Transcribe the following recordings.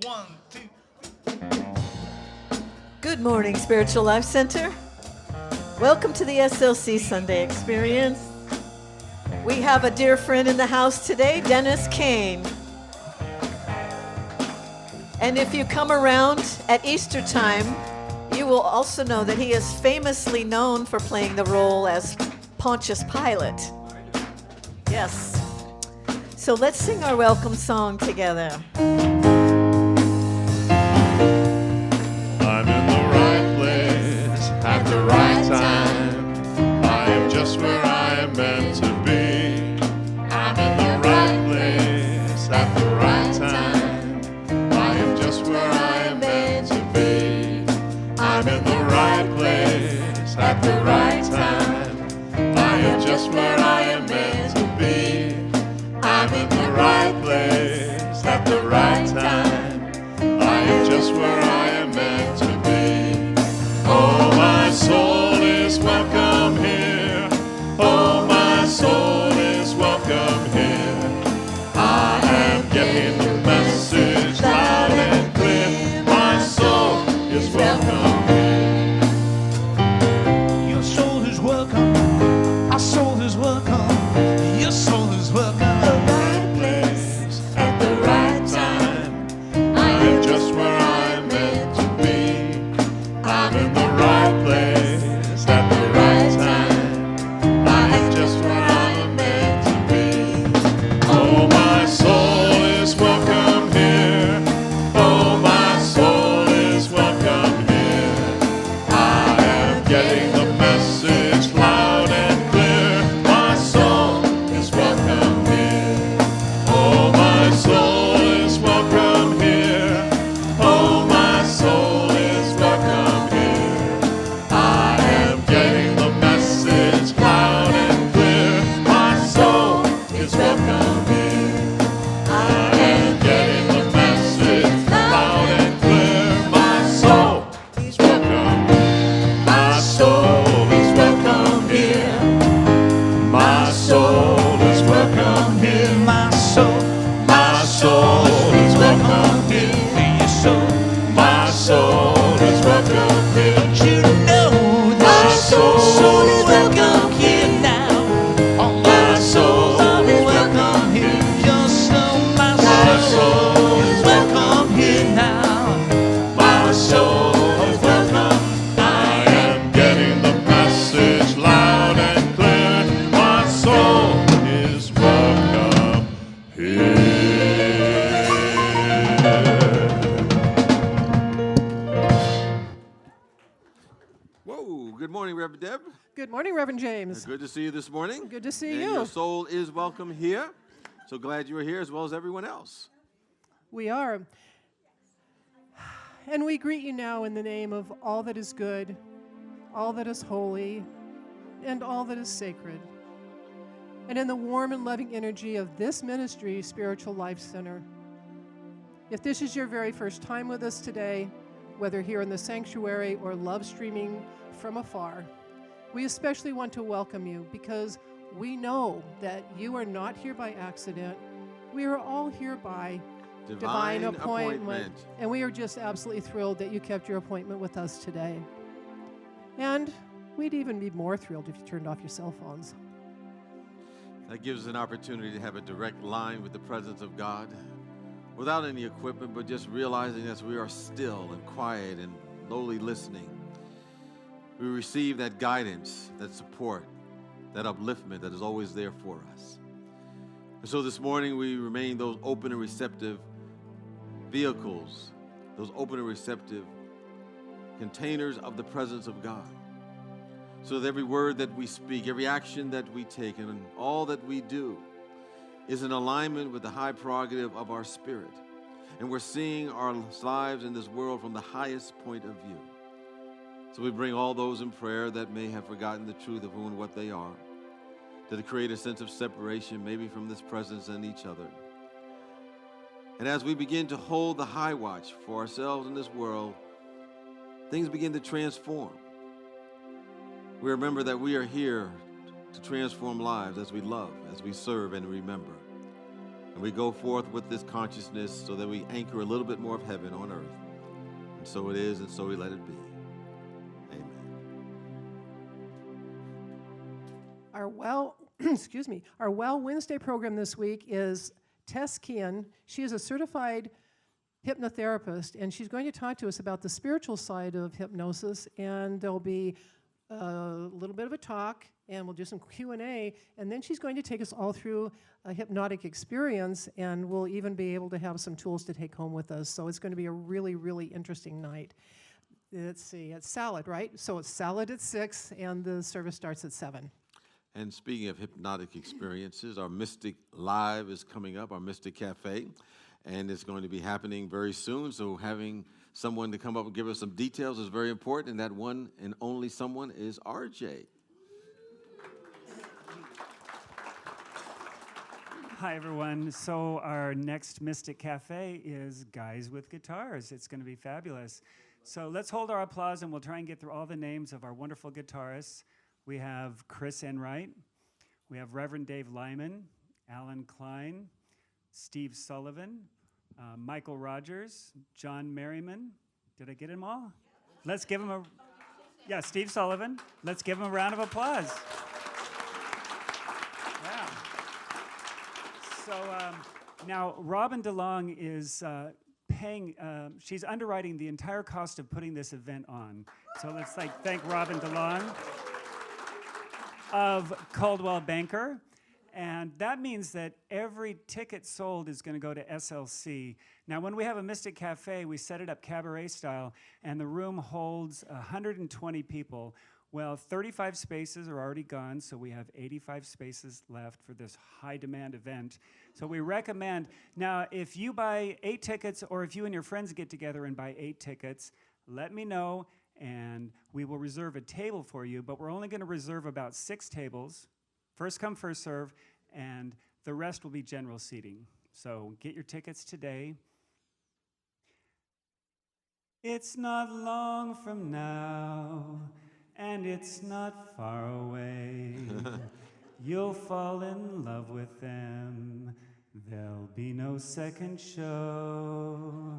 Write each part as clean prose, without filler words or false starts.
1, 2. Good morning, Spiritual Life Center. Welcome to the SLC Sunday Experience. We have a dear friend in the house today, Dennis Kane. And if you come around at Easter time, you will also know that he is famously known for playing the role as Pontius Pilate. Yes. So let's sing our welcome song together. I'm in the right place at the right time. I am just where I am meant to be. I'm in the right place at the right time. I am just where I am meant to be. I'm in the right place at the right time. I am just where I am meant to be. I'm in the right place at the right time. I am just where I am meant to be. Oh, my soul is welcome here. Oh, my soul is welcome here. I am getting the message loud and clear. My soul is welcome here. Your soul is welcome. Our soul is welcome. Your soul is welcome. The right place at the right time. I am just where I am meant to be. I'm in the right place at the right time. I am just where I am meant to be. Oh, my soul is welcome here. Oh, my soul is welcome here. I am getting the message loud and clear. My soul is welcome here. Oh, my soul is welcome here. Oh, my soul is welcome here. I am getting the message loud and clear. My soul is welcome here. I am getting the message loud and clear. My soul is welcome. My soul is welcome here. My soul is welcome here. My soul is welcome here. Your soul. My soul is welcome here. Don't you know My that soul your soul is is welcome here now? All my soul is welcome here. Your soul, my soul is welcome here now. My soul is welcome. I am getting the message loud and clear. My soul is welcome here. Whoa, good morning, Reverend Deb. Good morning, Reverend James. Good to see you this morning. Good to see and you. Your soul is welcome here. So glad you are here as well as everyone else. We are. And we greet you now in the name of all that is good, all that is holy, and all that is sacred. And in the warm and loving energy of this ministry, Spiritual Life Center. If this is your very first time with us today, whether here in the sanctuary or love streaming from afar, we especially want to welcome you because we know that you are not here by accident. We are all here by divine appointment. And we are just absolutely thrilled that you kept your appointment with us today. And we'd even be more thrilled if you turned off your cell phones. That gives us an opportunity to have a direct line with the presence of God without any equipment, but just realizing that we are still and quiet and lowly listening. We receive that guidance, that support, that upliftment that is always there for us. And so this morning we remain those open and receptive vehicles, those open and receptive containers of the presence of God. So that every word that we speak, every action that we take, and all that we do is in alignment with the high prerogative of our spirit. And we're seeing our lives in this world from the highest point of view. So we bring all those in prayer that may have forgotten the truth of who and what they are, to create a sense of separation maybe from this presence and each other. And as we begin to hold the high watch for ourselves in this world, things begin to transform. We remember that we are here to transform lives as we love, as we serve and remember. And we go forth with this consciousness so that we anchor a little bit more of heaven on earth. And so it is, and so we let it be. Amen. Our Well Wednesday program this week is Tess Kean. She is a certified hypnotherapist, and she's going to talk to us about the spiritual side of hypnosis, and there'll be a little bit of a talk, and we'll do some Q&A, and then she's going to take us all through a hypnotic experience, and we'll even be able to have some tools to take home with us. So it's going to be a really, really interesting night. Let's see, it's salad, right? So it's salad at 6, and the service starts at 7. And speaking of hypnotic experiences, our Mystic Live is coming up, our Mystic Cafe, and it's going to be happening very soon. So having someone to come up and give us some details is very important, and that one and only someone is RJ. Hi, everyone. So our next Mystic Cafe is Guys with Guitars. It's going to be fabulous. So let's hold our applause, and we'll try and get through all the names of our wonderful guitarists. We have Chris Enright. We have Reverend Dave Lyman, Alan Klein, Steve Sullivan, Michael Rogers, John Merriman. Did I get them all? Let's give him Steve Sullivan. Let's give him a round of applause. Yeah. So now Robin DeLong is she's underwriting the entire cost of putting this event on. So let's thank Robin DeLong of Coldwell Banker. And that means that every ticket sold is going to go to SLC. Now, when we have a Mystic Cafe, we set it up cabaret style, and the room holds 120 people. Well, 35 spaces are already gone, so we have 85 spaces left for this high-demand event. So we recommend, now, if you buy 8 tickets, or if you and your friends get together and buy 8 tickets, let me know, and we will reserve a table for you, but we're only going to reserve about 6 tables. First come, first serve, and the rest will be general seating. So get your tickets today. It's not long from now, and it's not far away. You'll fall in love with them. There'll be no second show.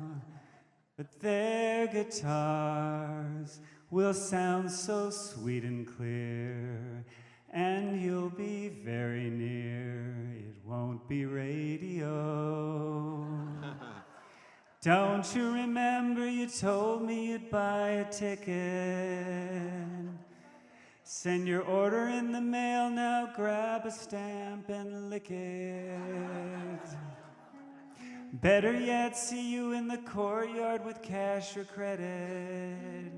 But their guitars will sound so sweet and clear, and you'll be very near. It won't be radio. Don't you remember you told me you'd buy a ticket? Send your order in the mail now, grab a stamp and lick it. Better yet, see you in the courtyard with cash or credit.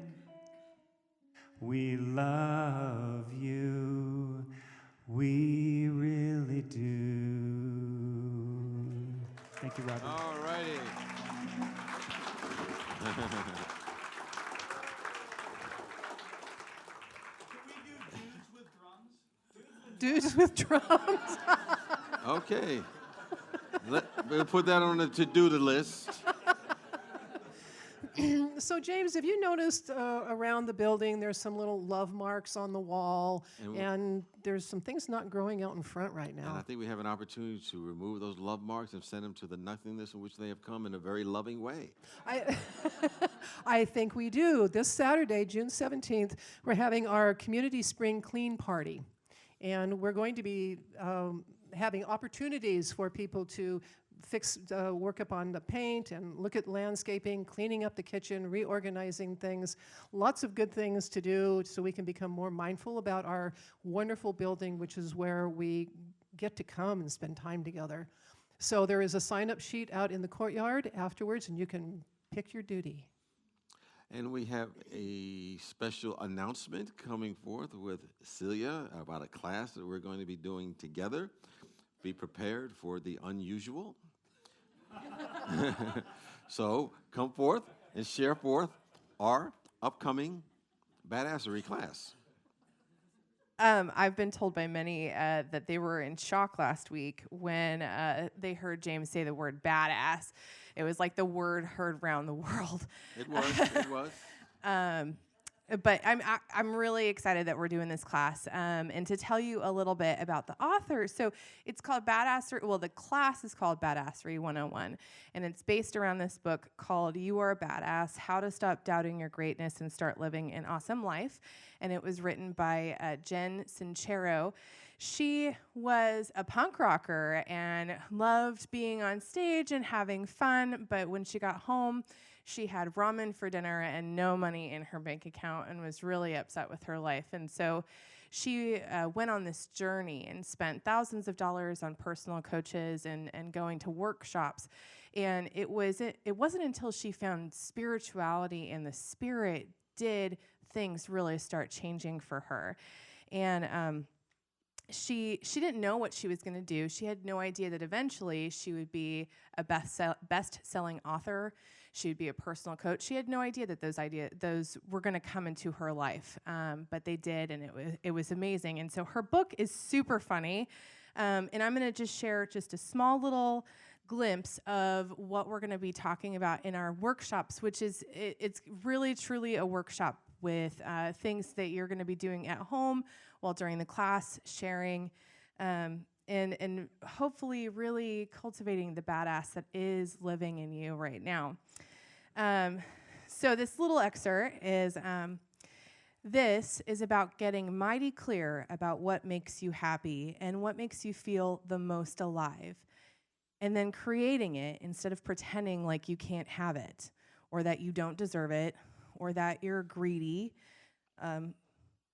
We love you, we really do. Thank you, Robert. All righty. Dudes with drums. Okay. We'll put that on the to-do list. So, James, have you noticed around the building there's some little love marks on the wall, and there's some things not growing out in front right now? And I think we have an opportunity to remove those love marks and send them to the nothingness in which they have come in a very loving way. I think we do. This Saturday, June 17th, we're having our Community Spring Clean Party. And we're going to be having opportunities for people to work up on the paint and look at landscaping, cleaning up the kitchen, reorganizing things. Lots of good things to do so we can become more mindful about our wonderful building, which is where we get to come and spend time together. So there is a sign-up sheet out in the courtyard afterwards, and you can pick your duty. And we have a special announcement coming forth with Celia about a class that we're going to be doing together. Be prepared for the unusual. So come forth and share forth our upcoming badassery class. I've been told by many that they were in shock last week when they heard James say the word badass. It was like the word heard around the world. It was. but I'm really excited that we're doing this class, and to tell you a little bit about the author. So it's called Badassery. Well, the class is called Badassery 101, and it's based around this book called "You Are a Badass: How to Stop Doubting Your Greatness and Start Living an Awesome Life," and it was written by Jen Sincero. She was a punk rocker and loved being on stage and having fun, but when she got home, she had ramen for dinner and no money in her bank account and was really upset with her life. And so she went on this journey and spent thousands of dollars on personal coaches and going to workshops. And it wasn't until she found spirituality and the Spirit did things really start changing for her. And she didn't know what she was going to do. She had no idea that eventually she would be a best-selling author. She would be a personal coach. She had no idea that those were going to come into her life, but they did, and it was amazing. And so her book is super funny, and I'm going to just share just a small little glimpse of what we're going to be talking about in our workshops, which is it's really truly a workshop with things that you're going to be doing at home while during the class, sharing, and hopefully really cultivating the badass that is living in you right now. So this little excerpt is, this is about getting mighty clear about what makes you happy and what makes you feel the most alive, and then creating it instead of pretending like you can't have it, or that you don't deserve it, or that you're greedy,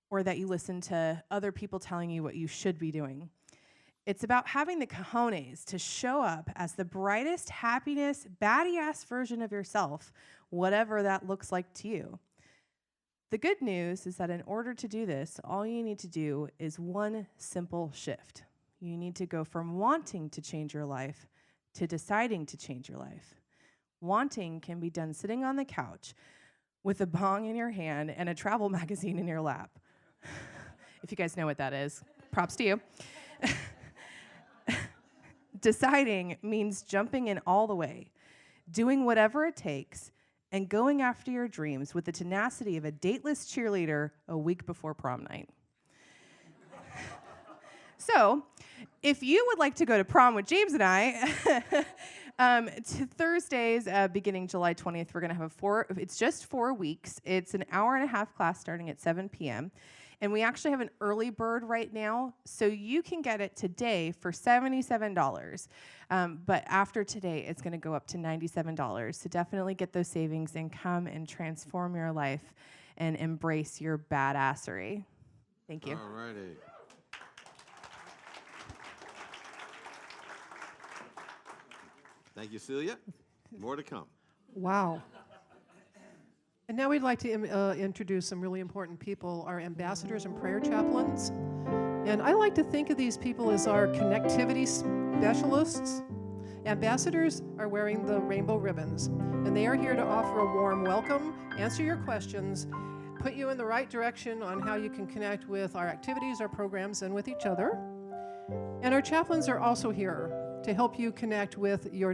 or that you listen to other people telling you what you should be doing. It's about having the cojones to show up as the brightest, happiness, baddie-ass version of yourself, whatever that looks like to you. The good news is that in order to do this, all you need to do is one simple shift. You need to go from wanting to change your life to deciding to change your life. Wanting can be done sitting on the couch with a bong in your hand and a travel magazine in your lap. If you guys know what that is, props to you. Deciding means jumping in all the way, doing whatever it takes, and going after your dreams with the tenacity of a dateless cheerleader a week before prom night. So, if you would like to go to prom with James and I, Thursdays, beginning July 20th, we're going to have it's just 4 weeks. It's an hour-and-a-half class starting at 7 p.m., and we actually have an early bird right now, so you can get it today for $77. But after today, it's going to go up to $97. So definitely get those savings and come and transform your life and embrace your badassery. Thank you. All righty. Thank you, Celia. More to come. Wow. And now we'd like to introduce some really important people, our ambassadors and prayer chaplains. And I like to think of these people as our connectivity specialists. Ambassadors are wearing the rainbow ribbons, and they are here to offer a warm welcome, answer your questions, put you in the right direction on how you can connect with our activities, our programs, and with each other. And our chaplains are also here to help you reconnect with your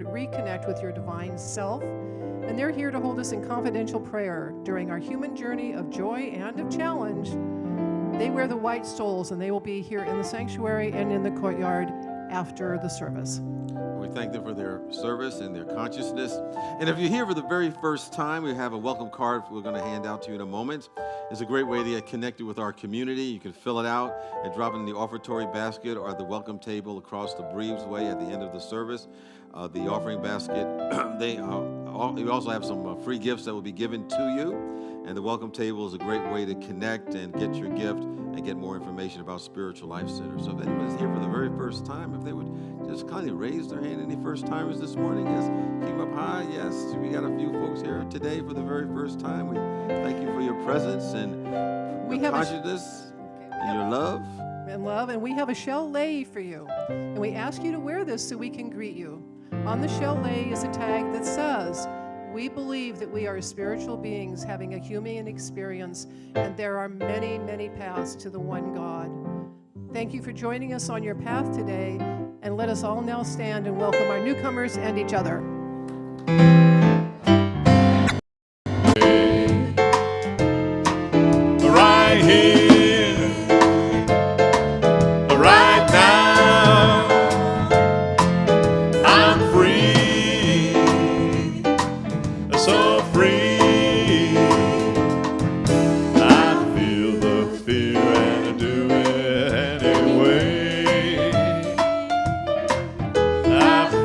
divine self. And they're here to hold us in confidential prayer during our human journey of joy and of challenge. They wear the white stoles, and they will be here in the sanctuary and in the courtyard after the service. We thank them for their service and their consciousness. And if you're here for the very first time, we have a welcome card we're going to hand out to you in a moment. It's a great way to get connected with our community. You can fill it out and drop it in the offertory basket or at the welcome table across the breezeway at the end of the service. The offering basket, we also have some free gifts that will be given to you. And the welcome table is a great way to connect and get your gift and get more information about Spiritual Life Center. So if anybody's here for the very first time, if they would just kindly raise their hand. Any first timers this morning? Yes, keep them up high. Yes, we got a few folks here today for the very first time. We thank you for your presence and your consciousness and your love. And we have a shell lei for you. And we ask you to wear this so we can greet you. On the shell lei is a tag that says, "We believe that we are spiritual beings having a human experience, and there are many, many paths to the one God." Thank you for joining us on your path today, and let us all now stand and welcome our newcomers and each other.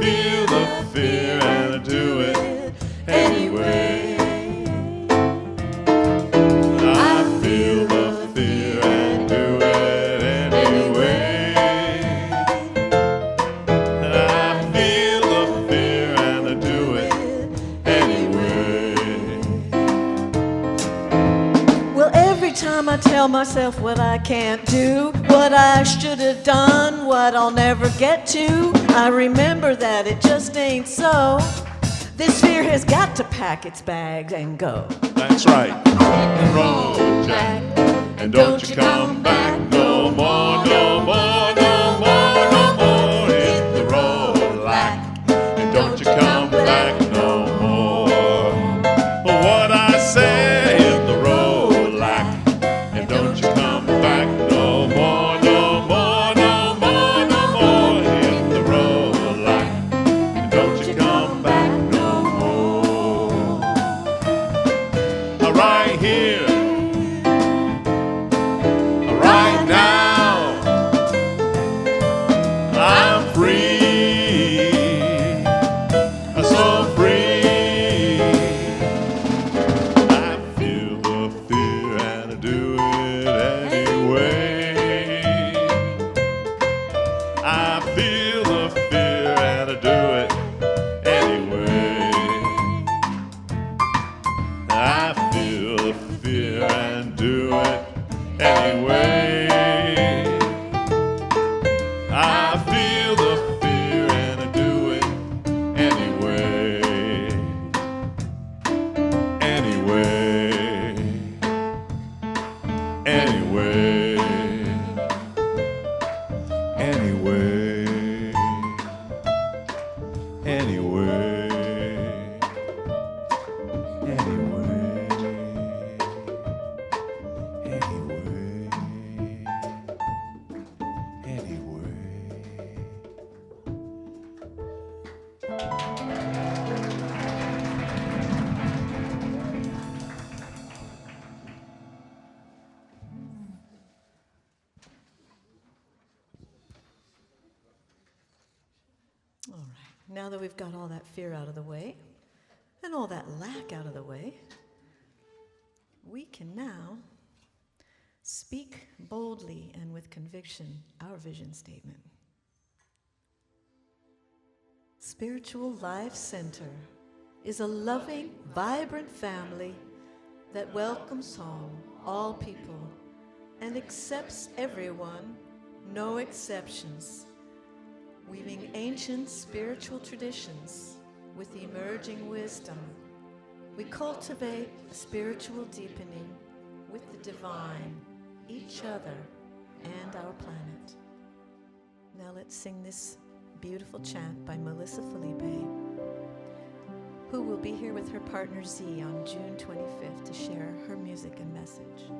feel the fear and I do it anyway. I feel the fear and do it anyway. I feel the fear and I do it anyway. Well, every time I tell myself what I can't do, what I should have done, what I'll never get to, I remember that it just ain't so. This fear has got to pack its bags and go. That's right. Hit the road, Jack, and don't you come back no more, no more, no more, no more. Hit the road, Lack, and don't you come back no more. What I say, hit the road, Lack, and don't you come back no more, no more, no more, no more. Hit the road, Lack, and don't you come back no more. Right here, right now, I'm free, so free. I feel the fear and I do it anyway. I feel the fear and I do it anyway. I feel the fear and do it anyway. I feel the fear and I do it anyway. Anyway. Anyway. Anyway. Anyway. All right, now that we've got all that fear out of the way and all that lack out of the way, we can now speak boldly and with conviction our vision statement. Spiritual Life Center is a loving, vibrant family that welcomes home all people and accepts everyone, no exceptions, weaving ancient spiritual traditions with emerging wisdom. We cultivate a spiritual deepening with the divine, each other, and our planet. Now let's sing this beautiful chant by Melissa Felipe, who will be here with her partner Z on June 25th to share her music and message.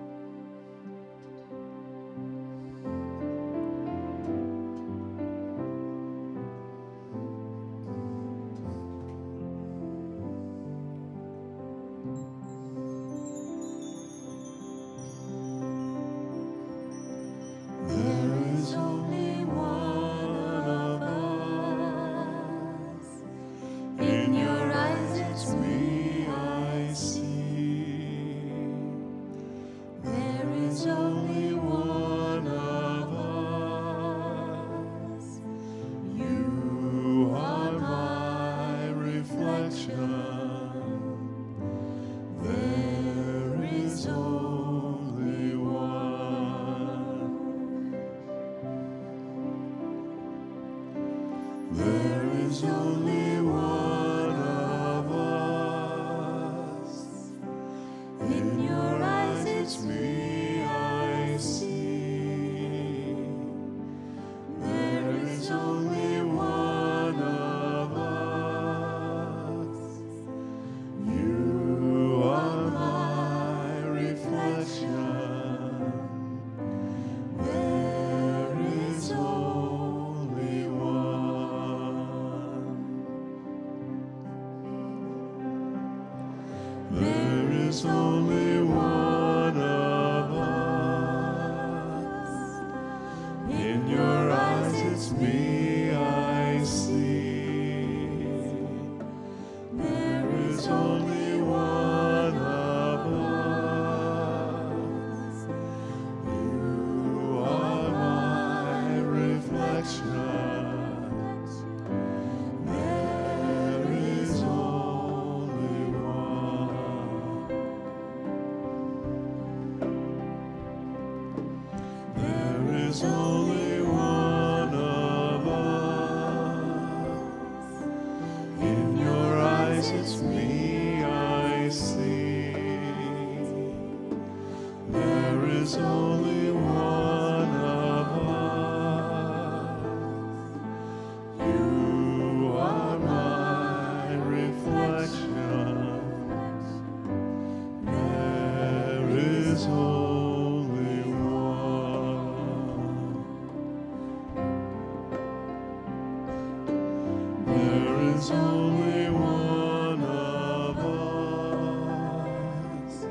There is only one of us.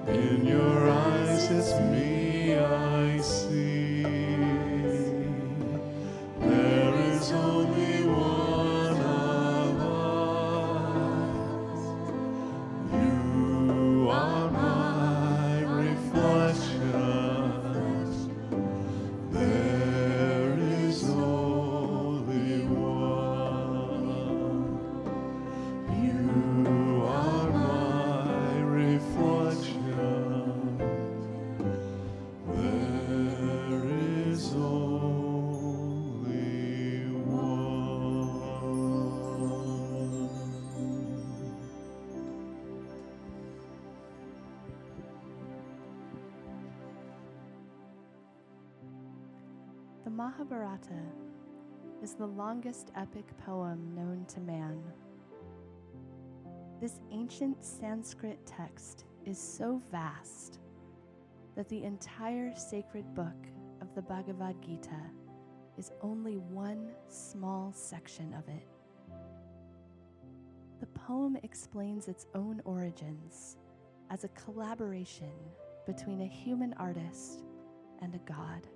In your eyes it's me I see. There is only one of us. You are my reflection. There is only one. You are my reflection. There is only one. The Mahabharata is the longest epic poem known to man. This ancient Sanskrit text is so vast that the entire sacred book of the Bhagavad Gita is only one small section of it. The poem explains its own origins as a collaboration between a human artist and a god.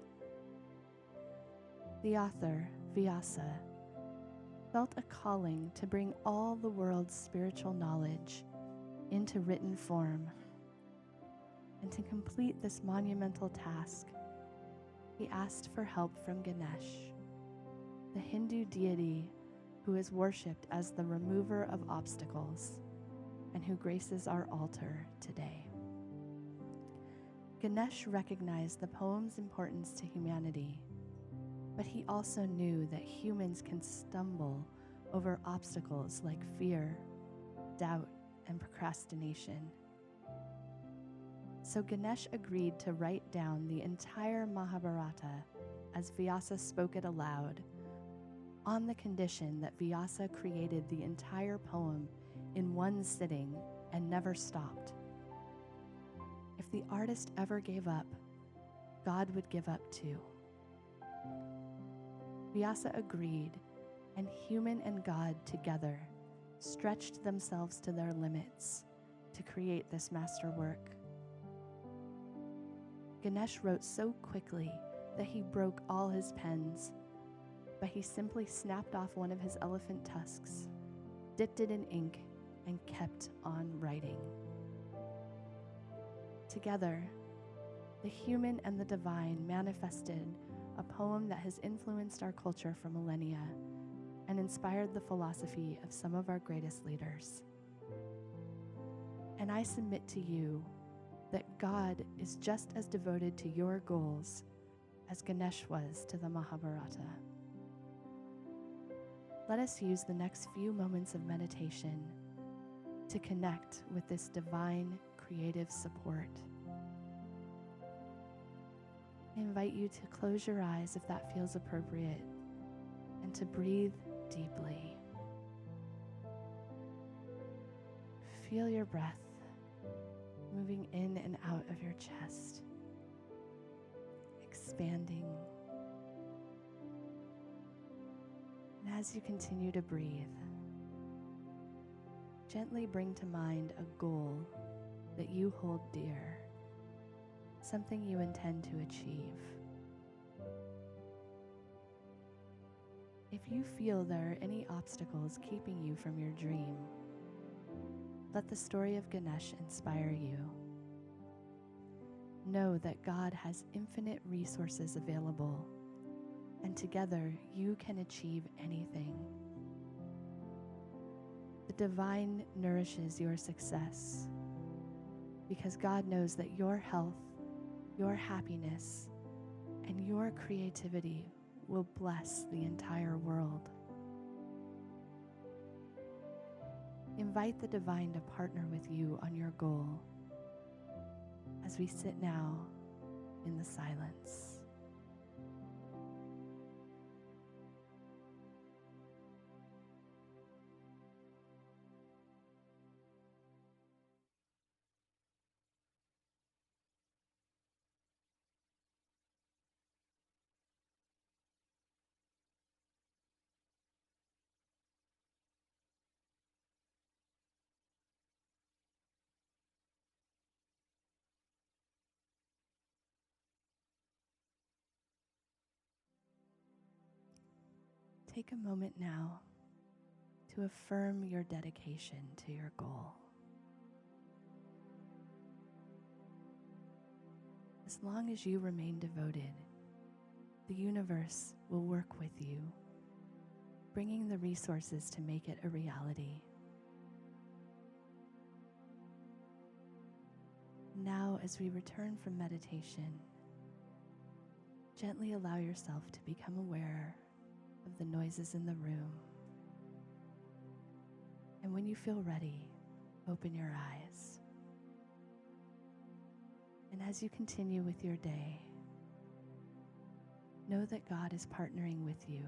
The author, Vyasa, felt a calling to bring all the world's spiritual knowledge into written form. And to complete this monumental task, he asked for help from Ganesh, the Hindu deity who is worshipped as the remover of obstacles and who graces our altar today. Ganesh recognized the poem's importance to humanity, but he also knew that humans can stumble over obstacles like fear, doubt, and procrastination. So Ganesh agreed to write down the entire Mahabharata as Vyasa spoke it aloud, on the condition that Vyasa created the entire poem in one sitting and never stopped. If the artist ever gave up, God would give up too. Vyasa agreed, and human and God together stretched themselves to their limits to create this masterwork. Ganesh wrote so quickly that he broke all his pens, but he simply snapped off one of his elephant tusks, dipped it in ink, and kept on writing. Together, the human and the divine manifested a poem that has influenced our culture for millennia and inspired the philosophy of some of our greatest leaders. And I submit to you that God is just as devoted to your goals as Ganesh was to the Mahabharata. Let us use the next few moments of meditation to connect with this divine creative support. I invite you to close your eyes if that feels appropriate and to breathe deeply. Feel your breath moving in and out of your chest, expanding. And as you continue to breathe, gently bring to mind a goal that you hold dear, something you intend to achieve. If you feel there are any obstacles keeping you from your dream, let the story of Ganesh inspire you. Know that God has infinite resources available, and together you can achieve anything. The divine nourishes your success because God knows that your health, your happiness, and your creativity will bless the entire world. Invite the divine to partner with you on your goal as we sit now in the silence. take a moment now to affirm your dedication to your goal. As long as you remain devoted, the universe will work with you, bringing the resources to make it a reality. Now, as we return from meditation, gently allow yourself to become aware of the noises in the room. And when you feel ready, open your eyes. And as you continue with your day, know that God is partnering with you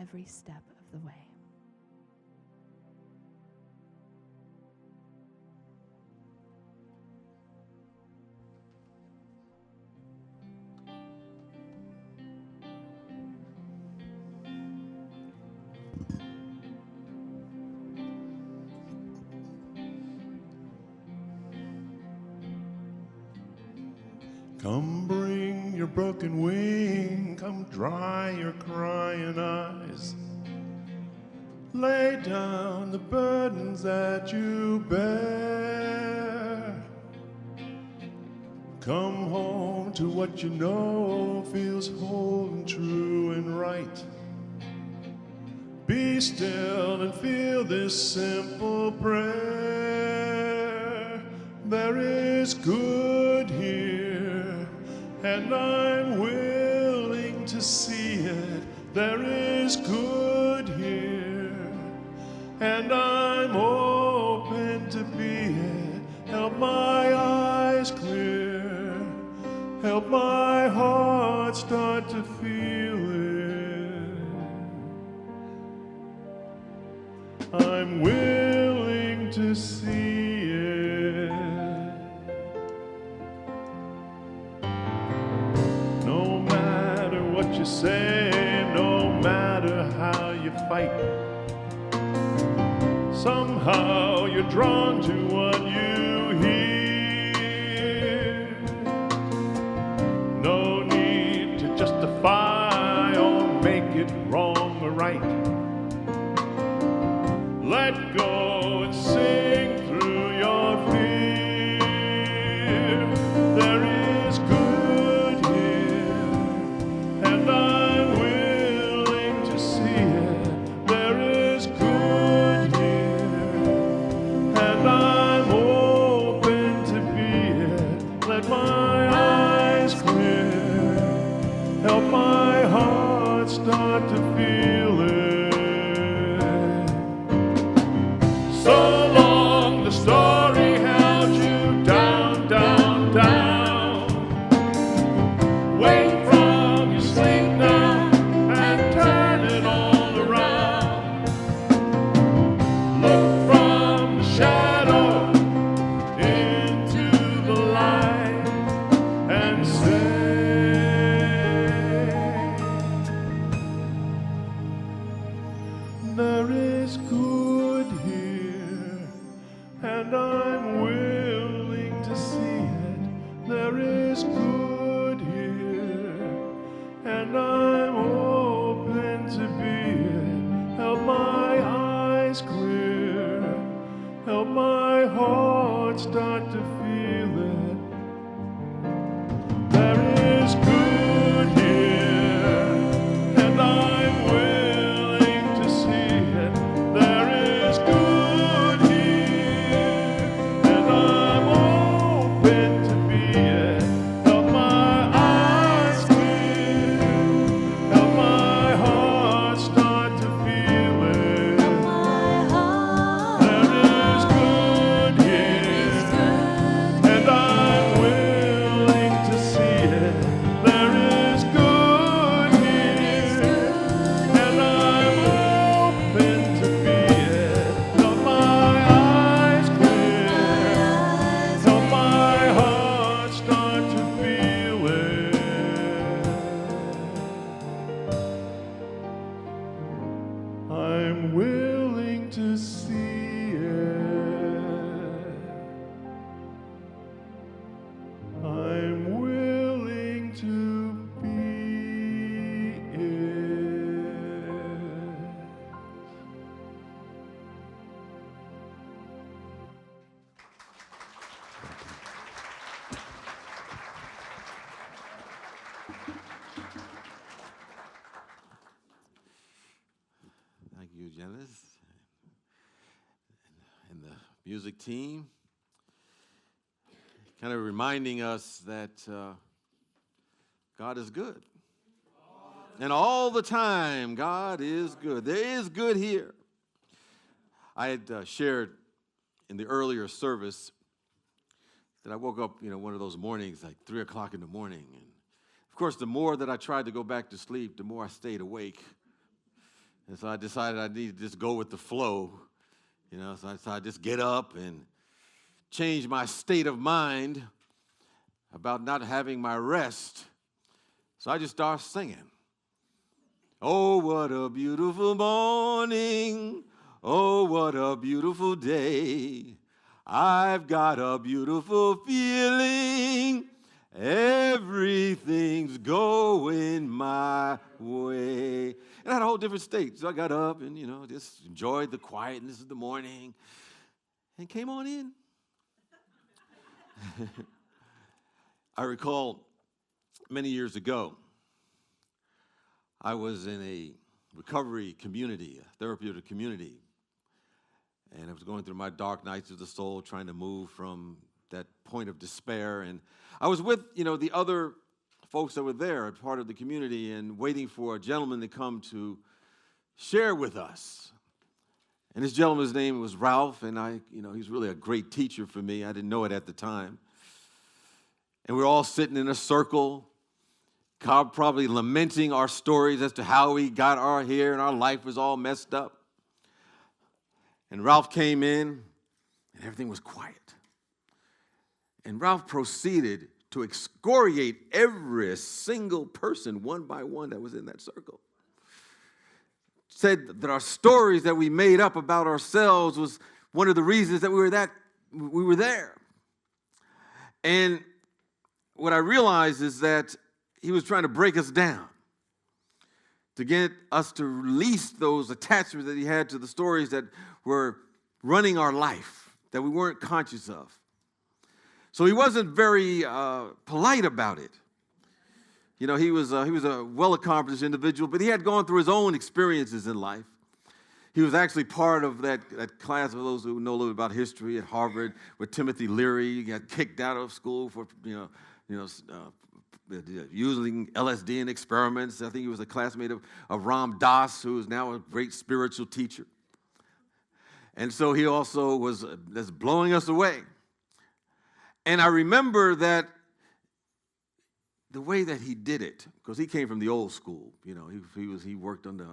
every step of the way. Come bring your broken wing, come dry your crying eyes. Lay down the burdens that you bear. Come home to what you know feels whole and true and right. Be still and feel this simple prayer. There is good here, and I'm willing to see it. There is good here, and I'm open to be it. Help my eyes clear, help my heart start to feel it. I'm willing to see it. No matter what you say, no matter how you fight, somehow you're drawn to what you hear. No need to justify or make it wrong or right. Let go and sing through your fear. There is good here, and I'm willing to see it. There is good here, and I'm open to be it. Let my eyes clear, help my heart start to feel it. So long the story held you down, down, down. Wake from your sleep now and turn it all around. Look from the shadow into the light and say, there is good here, and I'm willing to see it. There is good here, and I'm open to be it. Help my eyes clear, help my heart start to feel it. There is good here, and I'm willing to see it. There is good here, and I'm open to be it. Help my eyes clear, help my heart start to feel it. There is good here, and I'm willing to see it. There is good here, and I'm open to be it. Help my eyes clear, help my heart start to feel it. I'm willing to see it. I'm willing to be it. you, Janice, and the music team, kind of reminding us that God is good. And all the time, God is good. There is good here. I had shared in the earlier service that I woke up, one of those mornings, like 3 o'clock in the morning. And of course, the more that I tried to go back to sleep, the more I stayed awake. And so I decided I needed to just go with the flow, so I just get up and change my state of mind about not having my rest. So I just started singing. Oh, what a beautiful morning. Oh, what a beautiful day. I've got a beautiful feeling. Everything's going my way. And I had a whole different state. So I got up and, just enjoyed the quietness of the morning and came on in. I recall many years ago, I was in a recovery community, a therapeutic community, and I was going through my dark nights of the soul, trying to move from that point of despair. And I was with, the other folks that were there, part of the community, and waiting for a gentleman to come to share with us. And this gentleman's name was Ralph, and he's really a great teacher for me. I didn't know it at the time. And we were all sitting in a circle, probably lamenting our stories as to how we got our here and our life was all messed up. And Ralph came in, and everything was quiet. And Ralph proceeded to excoriate every single person, one by one, that was in that circle. Said that our stories that we made up about ourselves was one of the reasons that we were there. And what I realized is that he was trying to break us down to get us to release those attachments that he had to the stories that were running our life, that we weren't conscious of. So he wasn't very polite about it. He was a well-accomplished individual, but he had gone through his own experiences in life. He was actually part of that class of those who know a little bit about history at Harvard with Timothy Leary. He got kicked out of school for using LSD in experiments. I think he was a classmate of Ram Dass, who is now a great spiritual teacher. And so he also was just blowing us away. And I remember that the way that he did it, because he came from the old school, he worked under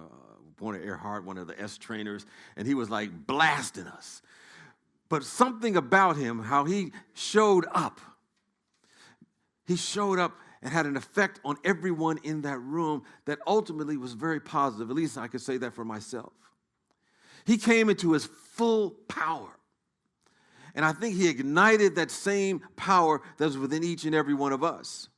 Warner Earhart, one of the S trainers, and he was like blasting us. But something about him, how he showed up and had an effect on everyone in that room that ultimately was very positive. At least I could say that for myself. He came into his full power. And I think he ignited that same power that was within each and every one of us.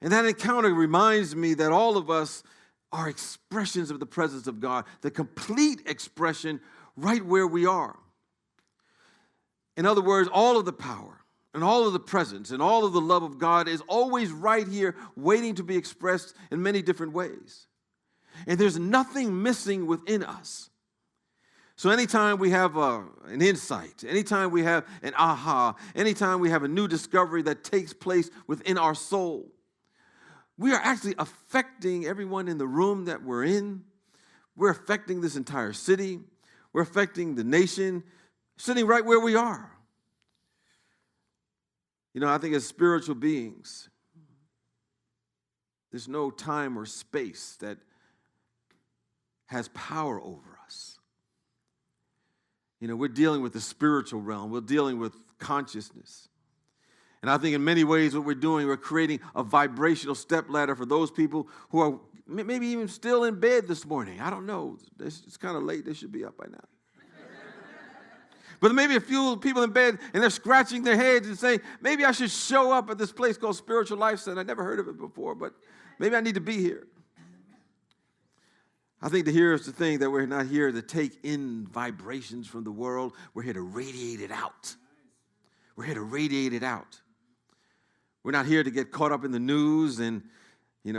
And that encounter reminds me that all of us are expressions of the presence of God, the complete expression right where we are. In other words, all of the power and all of the presence and all of the love of God is always right here waiting to be expressed in many different ways. And there's nothing missing within us. So anytime we have an insight, anytime we have an aha, anytime we have a new discovery that takes place within our soul, we are actually affecting everyone in the room that we're in. We're affecting this entire city. We're affecting the nation, sitting right where we are. I think as spiritual beings, there's no time or space that has power over us. We're dealing with the spiritual realm. We're dealing with consciousness. And I think in many ways what we're doing, we're creating a vibrational stepladder for those people who are maybe even still in bed this morning. I don't know. It's kind of late. They should be up by now. But maybe a few people in bed, and they're scratching their heads and saying, maybe I should show up at this place called Spiritual Life Center. I never heard of it before, but maybe I need to be here. I think here is the thing, that we're not here to take in vibrations from the world. We're here to radiate it out. We're here to radiate it out. We're not here to get caught up in the news and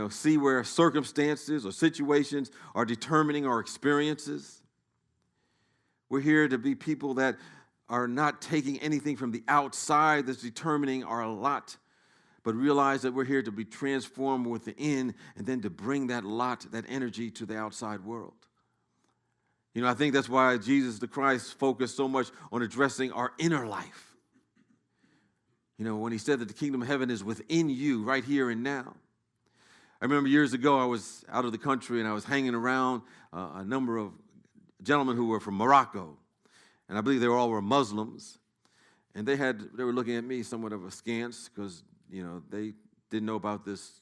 see where circumstances or situations are determining our experiences. We're here to be people that are not taking anything from the outside that's determining our lot, but realize that we're here to be transformed within and then to bring that lot, that energy to the outside world. I think that's why Jesus the Christ focused so much on addressing our inner life. When he said that the kingdom of heaven is within you right here and now. I remember years ago I was out of the country and I was hanging around a number of gentlemen who were from Morocco. And I believe they all were Muslims. And they were looking at me somewhat of askance because, they didn't know about this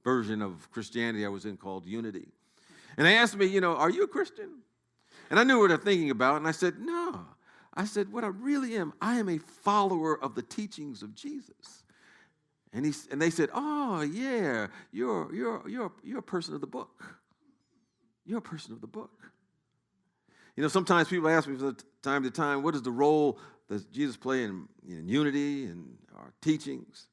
version of Christianity I was in called unity. And they asked me, are you a Christian? And I knew what they're thinking about. And I said, no. I said, what I really am, I am a follower of the teachings of Jesus. And they said, oh, yeah, you're a person of the book. You're a person of the book. Sometimes people ask me from time to time, what is the role that Jesus played in unity and our teachings?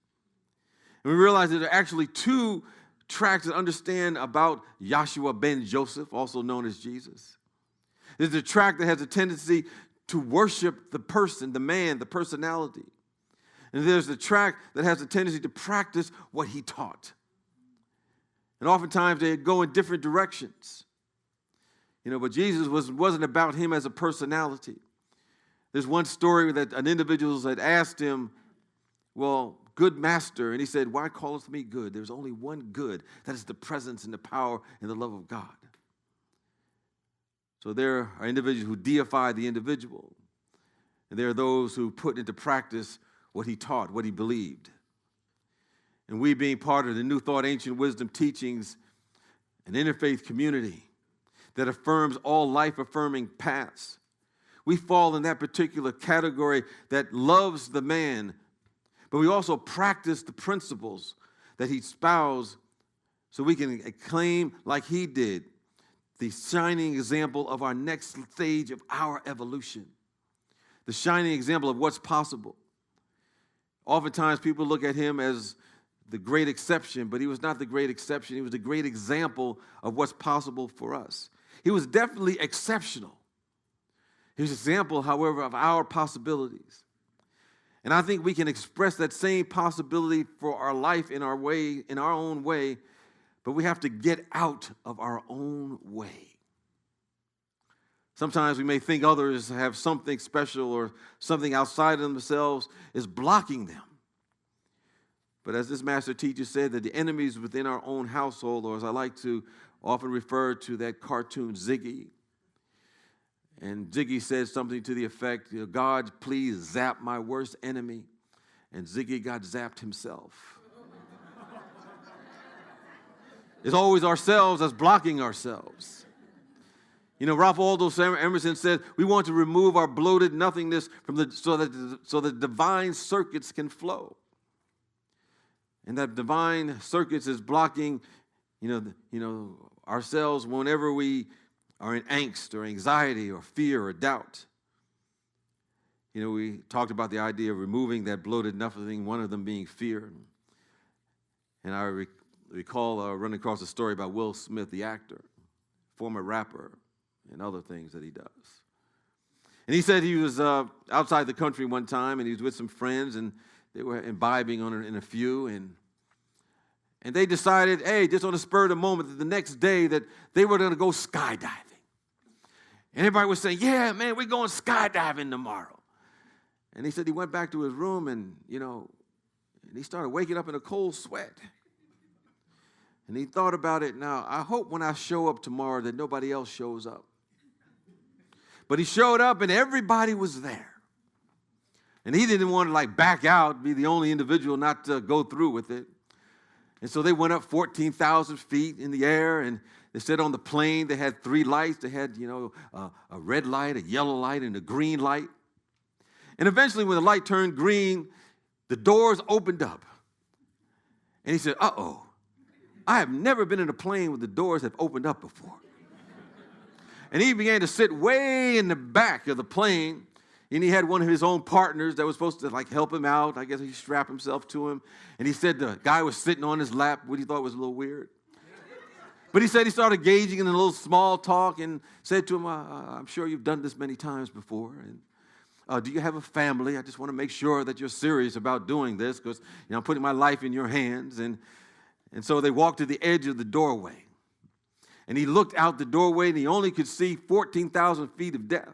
And we realize that there are actually two tracks that understand about Yahshua ben Joseph, also known as Jesus. There's a track that has a tendency to worship the person, the man, the personality. And there's the track that has a tendency to practice what he taught. And oftentimes they go in different directions. But Jesus wasn't about him as a personality. There's one story that an individual had asked him, well, good master, and he said, why callest me good? There's only one good, that is the presence and the power and the love of God. So there are individuals who deify the individual, and there are those who put into practice what he taught, what he believed. And we, being part of the New Thought Ancient Wisdom teachings, an interfaith community that affirms all life-affirming paths, we fall in that particular category that loves the man, but we also practice the principles that he espoused so we can acclaim, like he did, the shining example of our next stage of our evolution, the shining example of what's possible. Oftentimes people look at him as the great exception, but he was not the great exception. He was the great example of what's possible for us. He was definitely exceptional. He was an example, however, of our possibilities. And I think we can express that same possibility for our life in our own way, but we have to get out of our own way. Sometimes we may think others have something special or something outside of themselves is blocking them. But as this master teacher said, that the enemies within our own household, or as I like to often refer to that cartoon Ziggy. And Ziggy said something to the effect, God, please zap my worst enemy. And Ziggy got zapped himself. It's always ourselves that's blocking ourselves. Ralph Waldo Emerson said, we want to remove our bloated nothingness so that divine circuits can flow. And that divine circuits is blocking, ourselves whenever we are in angst or anxiety or fear or doubt. We talked about the idea of removing that bloated nothing, one of them being fear. And I recall running across a story about Will Smith, the actor, former rapper, and other things that he does. And he said he was outside the country one time, and he was with some friends, and they were imbibing in a few, and they decided, hey, just on the spur of the moment, that the next day that they were going to go skydiving. And everybody was saying, yeah, man, we're going skydiving tomorrow. And he said he went back to his room and he started waking up in a cold sweat. And he thought about it. Now, I hope when I show up tomorrow that nobody else shows up. But he showed up and everybody was there. And he didn't want to back out, be the only individual not to go through with it. And so they went up 14,000 feet in the air, and they said on the plane they had 3 lights. They had, a red light, a yellow light, and a green light. And eventually when the light turned green, the doors opened up. And he said, uh-oh, I have never been in a plane where the doors have opened up before. And he began to sit way in the back of the plane, And he had one of his own partners that was supposed to like help him out. I guess he strapped himself to him. And he said the guy was sitting on his lap, what he thought was a little weird. But he said he started engaging in a little small talk and said to him, I'm sure you've done this many times before. And do you have a family? I just want to make sure that you're serious about doing this because I'm putting my life in your hands. And so they walked to the edge of the doorway. And he looked out the doorway and he only could see 14,000 feet of depth.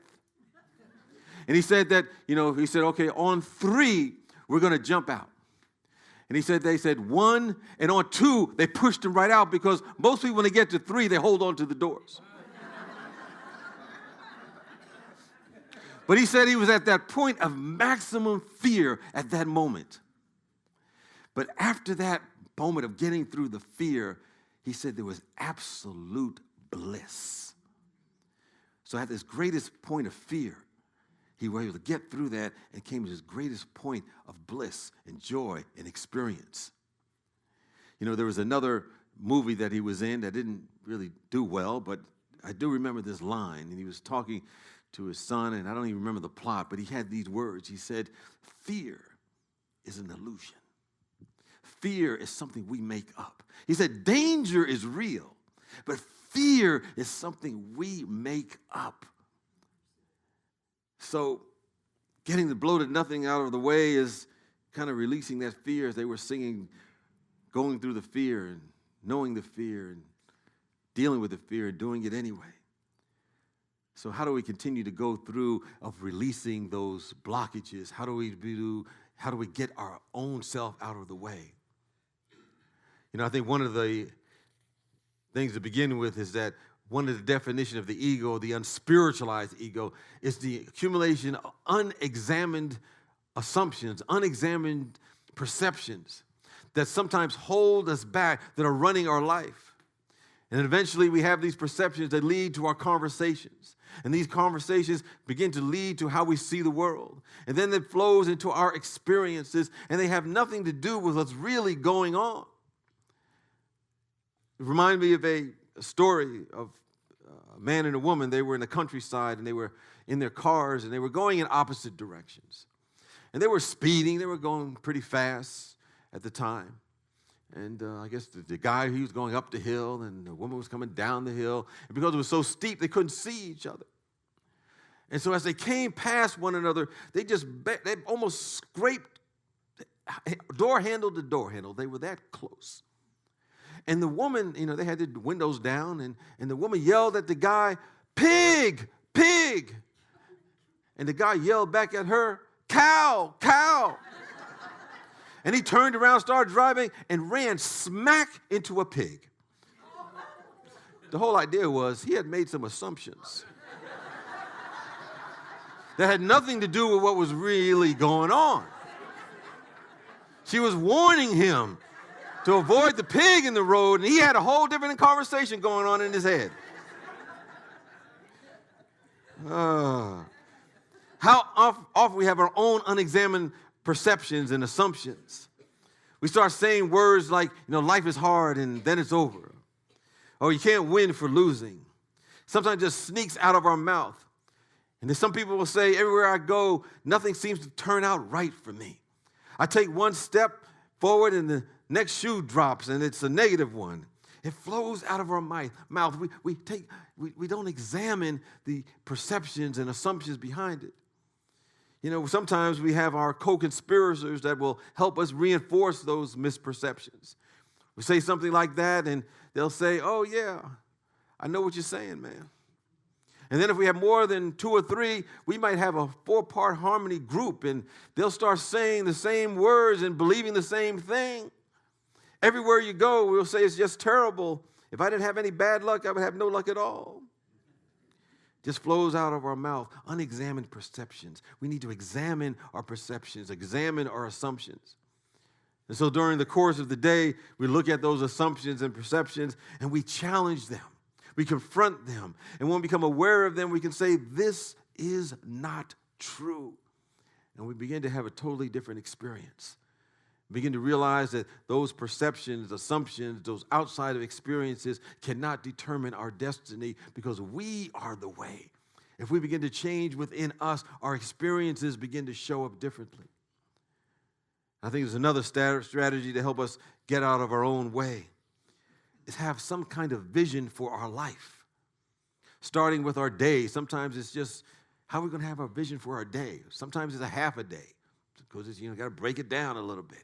And he said that, he said, okay, on 3, we're going to jump out. And he said, they said 1, and on 2, they pushed him right out because most people, when they get to 3, they hold on to the doors. But he said he was at that point of maximum fear at that moment. But after that moment of getting through the fear, he said there was absolute bliss. So at this greatest point of fear, he was able to get through that and came to his greatest point of bliss and joy and experience. There was another movie that he was in that didn't really do well, but I do remember this line. And he was talking to his son, and I don't even remember the plot, but he had these words. He said, fear is an illusion. Fear is something we make up. He said, danger is real, but fear is something we make up. So getting the bloated nothing out of the way is kind of releasing that fear as they were singing, going through the fear and knowing the fear and dealing with the fear and doing it anyway. So how do we continue to go through of releasing those blockages? How do we get our own self out of the way? I think one of the things to begin with is that one of the definitions of the ego, the unspiritualized ego, is the accumulation of unexamined assumptions, unexamined perceptions that sometimes hold us back, that are running our life. And eventually we have these perceptions that lead to our conversations. And these conversations begin to lead to how we see the world. And then it flows into our experiences, and they have nothing to do with what's really going on. It reminded me of a story of a man and a woman. They were in the countryside, and they were in their cars, and they were going in opposite directions. And they were speeding. They were going pretty fast at the time. And I guess the guy, he was going up the hill, and the woman was coming down the hill. And because it was so steep, they couldn't see each other. And so as they came past one another, they almost scraped door handle to door handle. They were that close. And the woman, they had the windows down, and the woman yelled at the guy, "Pig, pig." And the guy yelled back at her, "Cow, cow." And he turned around, started driving, and ran smack into a pig. The whole idea was he had made some assumptions that had nothing to do with what was really going on. She was warning him to avoid the pig in the road, and he had a whole different conversation going on in his head. How often we have our own unexamined perceptions and assumptions. We start saying words like, life is hard and then it's over. Or you can't win for losing. Sometimes it just sneaks out of our mouth. And then some people will say, everywhere I go, nothing seems to turn out right for me. I take one step forward and the next shoe drops and it's a negative one. It flows out of our mouth. We don't examine the perceptions and assumptions behind it. Sometimes we have our co-conspirators that will help us reinforce those misperceptions. We say something like that, and they'll say, "Oh, yeah, I know what you're saying, man." And then if we have more than 2 or 3, we might have a 4-part harmony group, and they'll start saying the same words and believing the same thing. Everywhere you go, we'll say it's just terrible. If I didn't have any bad luck, I would have no luck at all. Just flows out of our mouth. Unexamined perceptions. We need to examine our perceptions, examine our assumptions. And so during the course of the day, we look at those assumptions and perceptions, and we challenge them. We confront them. And when we become aware of them, we can say, this is not true. And we begin to have a totally different experience. Begin to realize that those perceptions, assumptions, those outside of experiences cannot determine our destiny because we are the way. if we begin to change within us, our experiences begin to show up differently. I think there's another strategy to help us get out of our own way, is have some kind of vision for our life. Starting with our day. Sometimes it's just, how are we going to have our vision for our day? Sometimes it's a half a day, because it's, got to break it down a little bit.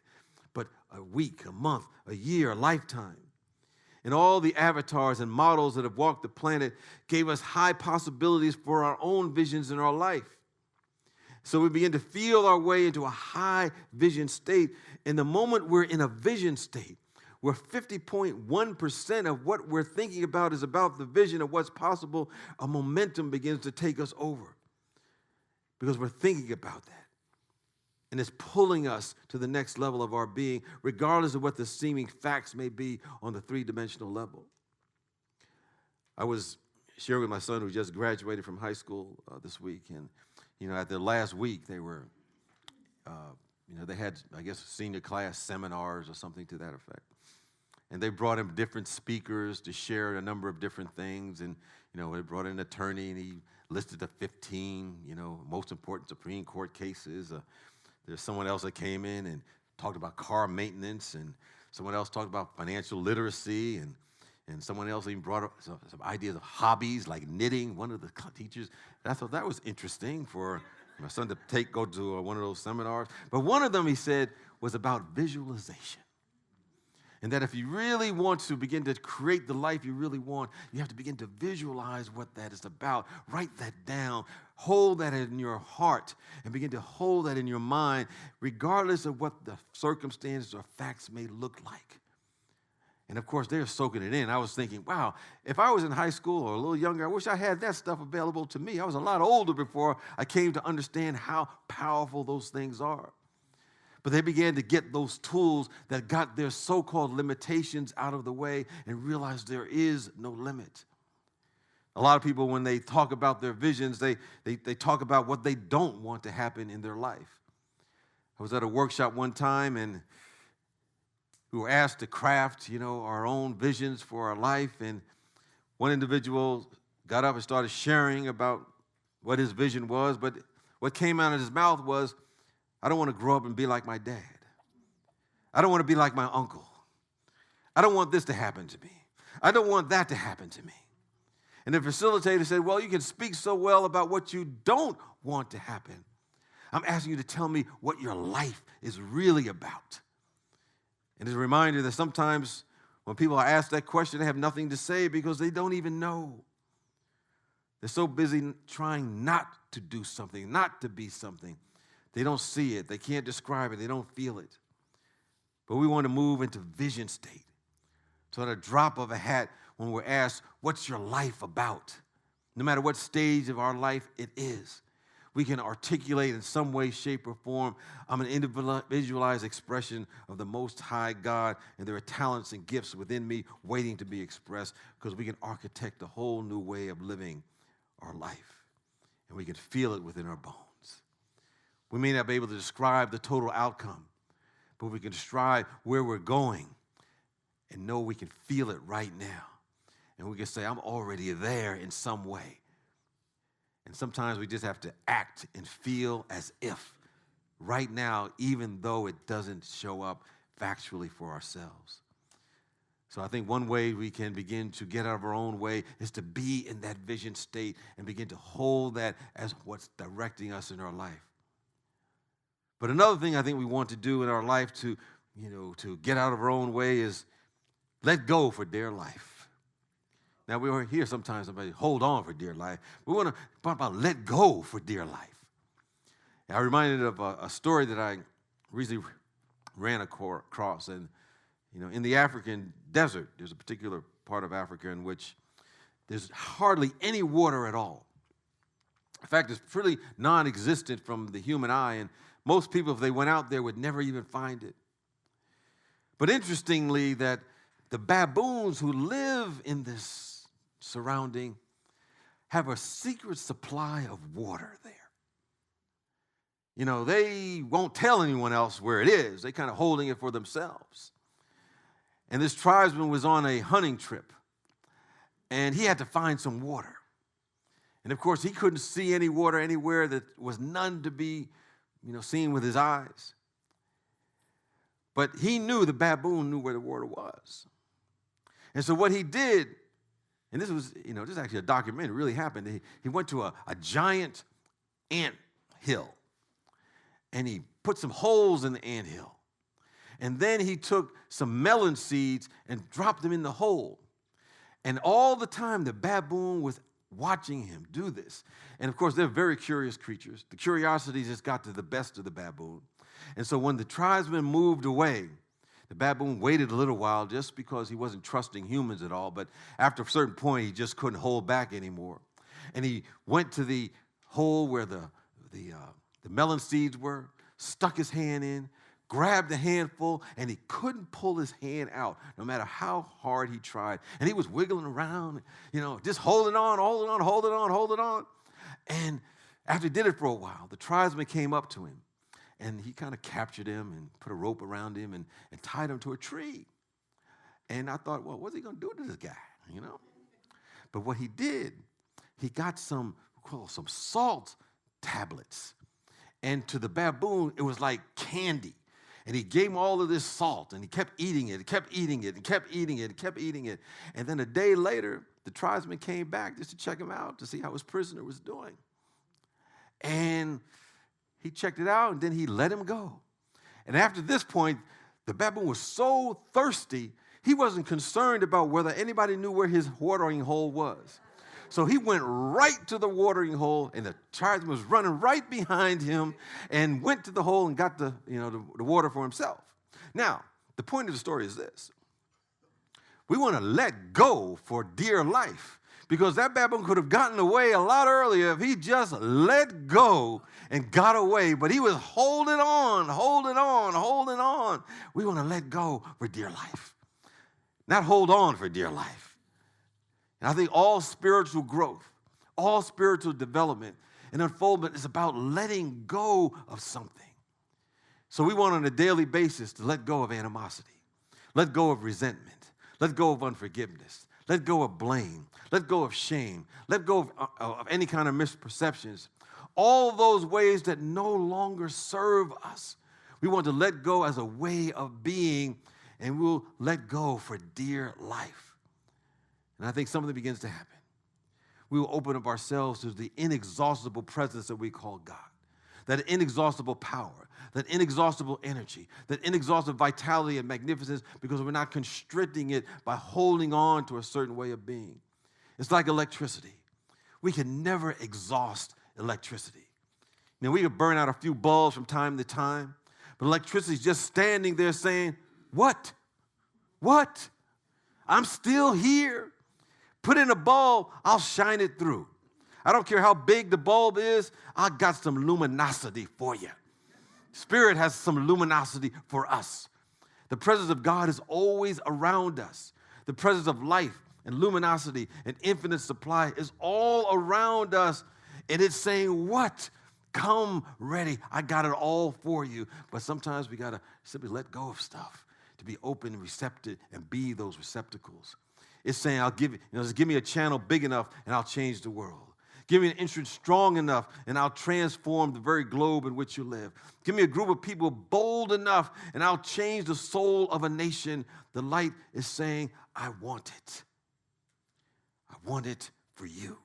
But a week, a month, a year, a lifetime. And all the avatars and models that have walked the planet gave us high possibilities for our own visions in our life. So we begin to feel our way into a high vision state. And the moment we're in a vision state, where 50.1% of what we're thinking about is about the vision of what's possible, a momentum begins to take us over. Because we're thinking about that. And it's pulling us to the next level of our being, regardless of what the seeming facts may be on the three-dimensional level. I was sharing with my son, who just graduated from high school this week, and at their last week, they were, they had, I guess, senior class seminars or something to that effect. And they brought in different speakers to share a number of different things, and they brought in an attorney, and he listed the 15, most important Supreme Court cases. There's someone else that came in and talked about car maintenance, and someone else talked about financial literacy, and someone else even brought up some ideas of hobbies like knitting. One of the teachers, I thought that was interesting for my son to go to one of those seminars. But one of them, he said, was about visualization. And that if you really want to begin to create the life you really want, you have to begin to visualize what that is about. Write that down. Hold that in your heart and begin to hold that in your mind, regardless of what the circumstances or facts may look like. And, of course, they're soaking it in. I was thinking, wow, if I was in high school or a little younger, I wish I had that stuff available to me. I was a lot older before I came to understand how powerful those things are. But they began to get those tools that got their so-called limitations out of the way and realized there is no limit. A lot of people, when they talk about their visions, they talk about what they don't want to happen in their life. I was at a workshop one time, and we were asked to craft, our own visions for our life. And one individual got up and started sharing about what his vision was. But what came out of his mouth was, I don't want to grow up and be like my dad. I don't want to be like my uncle. I don't want this to happen to me. I don't want that to happen to me. And the facilitator said, well, you can speak so well about what you don't want to happen. I'm asking you to tell me what your life is really about. And it's a reminder that sometimes when people are asked that question, they have nothing to say because they don't even know. They're so busy trying not to do something, not to be something. They don't see it. They can't describe it. They don't feel it. But we want to move into vision state. So at a drop of a hat, when we're asked, what's your life about? No matter what stage of our life it is, we can articulate in some way, shape, or form, I'm an individualized expression of the Most High God, and there are talents and gifts within me waiting to be expressed, because we can architect a whole new way of living our life, and we can feel it within our bones. We may not be able to describe the total outcome, but we can describe where we're going and know we can feel it right now. And we can say, I'm already there in some way. And sometimes we just have to act and feel as if right now, even though it doesn't show up factually for ourselves. So I think one way we can begin to get out of our own way is to be in that vision state and begin to hold that as what's directing us in our life. But another thing I think we want to do in our life to get out of our own way is let go for dear life. Now, we hear sometimes somebody hold on for dear life. We want to talk about let go for dear life. I'm reminded of a story that I recently ran across. And, in the African desert, there's a particular part of Africa in which there's hardly any water at all. In fact, it's pretty non-existent from the human eye, and most people, if they went out there, would never even find it. But interestingly, that the baboons who live in this surrounding have a secret supply of water there. They won't tell anyone else where it is. They're kind of holding it for themselves. And this tribesman was on a hunting trip, and he had to find some water. And of course, he couldn't see any water anywhere that was none to be, seen with his eyes. But he knew the baboon knew where the water was. And so what he did, and this was, this is actually a documentary, it really happened. He went to a giant ant hill, and he put some holes in the ant hill. And then he took some melon seeds and dropped them in the hole. And all the time, the baboon was watching him do this. And of course, they're very curious creatures. The curiosity just got to the best of the baboon. And so when the tribesmen moved away, the baboon waited a little while just because he wasn't trusting humans at all. But after a certain point, he just couldn't hold back anymore. And he went to the hole where the melon seeds were, stuck his hand in, grabbed a handful, and he couldn't pull his hand out no matter how hard he tried. And he was wiggling around, just holding on. And after he did it for a while, the tribesmen came up to him, and he kind of captured him and put a rope around him and tied him to a tree. And I thought, well, what's he going to do to this guy, But what he did, he got some salt tablets. And to the baboon, it was like candy. And he gave him all of this salt, and he kept eating it, And then a day later, the tribesmen came back just to check him out, to see how his prisoner was doing. And he checked it out, and then he let him go. And after this point, the baboon was so thirsty, he wasn't concerned about whether anybody knew where his watering hole was. So he went right to the watering hole, and the tribesman was running right behind him and went to the hole and got the water for himself. Now, the point of the story is this. We want to let go for dear life, because that baboon could have gotten away a lot earlier if he just let go and got away. But he was holding on. We want to let go for dear life, not hold on for dear life. And I think all spiritual growth, all spiritual development and unfoldment is about letting go of something. So we want on a daily basis to let go of animosity, let go of resentment, let go of unforgiveness, let go of blame, let go of shame, let go of any kind of misperceptions, all those ways that no longer serve us. We want to let go as a way of being, and we'll let go for dear life. And I think something begins to happen. We will open up ourselves to the inexhaustible presence that we call God, that inexhaustible power, that inexhaustible energy, that inexhaustible vitality and magnificence, because we're not constricting it by holding on to a certain way of being. It's like electricity. We can never exhaust electricity. We could burn out a few bulbs from time to time, but electricity is just standing there saying, what? I'm still here. Put in a bulb, I'll shine it through. I don't care how big the bulb is, I got some luminosity for you. Spirit has some luminosity for us. The presence of God is always around us. The presence of life and luminosity and infinite supply is all around us. And it's saying, what? Come ready. I got it all for you. But sometimes we got to simply let go of stuff to be open and receptive and be those receptacles. It's saying, I'll give you, just give me a channel big enough and I'll change the world. Give me an instrument strong enough and I'll transform the very globe in which you live. Give me a group of people bold enough and I'll change the soul of a nation. The light is saying, I want it. I want it for you.